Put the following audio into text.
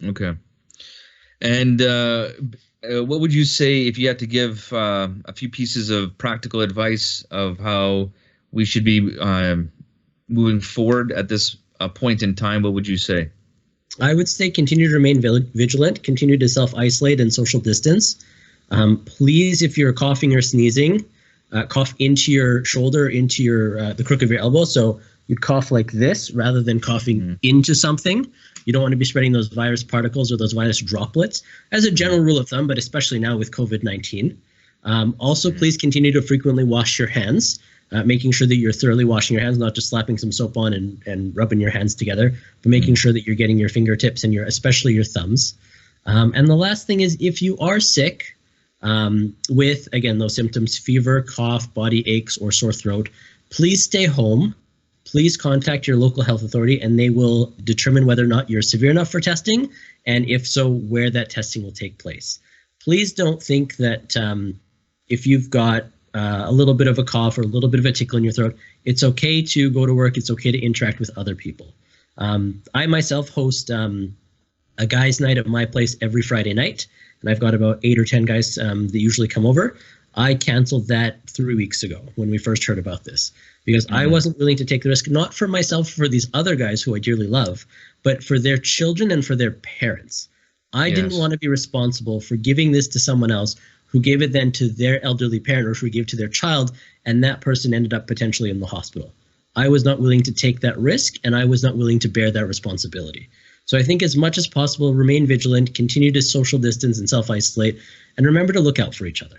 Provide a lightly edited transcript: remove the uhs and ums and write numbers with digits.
Okay. And what would you say if you had to give a few pieces of practical advice of how we should be moving forward at this point in time? What would you say? I would say continue to remain vigilant, continue to self-isolate and social distance. Please, if you're coughing or sneezing, cough into your shoulder, into your the crook of your elbow. So you'd cough like this rather than coughing into something. You don't want to be spreading those virus particles or those virus droplets as a general rule of thumb, but especially now with COVID-19. Also, please continue to frequently wash your hands, making sure that you're thoroughly washing your hands, not just slapping some soap on and rubbing your hands together, but making sure that you're getting your fingertips and especially your thumbs. And the last thing is, if you are sick with, again, those symptoms, fever, cough, body aches, or sore throat, please stay home. Please contact your local health authority and they will determine whether or not you're severe enough for testing, and if so, where that testing will take place. Please don't think that if you've got a little bit of a cough or a little bit of a tickle in your throat, it's okay to go to work, it's okay to interact with other people. I myself host a guys' night at my place every Friday night, and I've got about 8 or 10 guys that usually come over. I canceled that 3 weeks ago when we first heard about this, because I wasn't willing to take the risk, not for myself, for these other guys who I dearly love, but for their children and for their parents. I didn't want to be responsible for giving this to someone else who gave it then to their elderly parent, or who gave it to their child, and that person ended up potentially in the hospital. I was not willing to take that risk, and I was not willing to bear that responsibility. So I think as much as possible, remain vigilant, continue to social distance and self-isolate, and remember to look out for each other.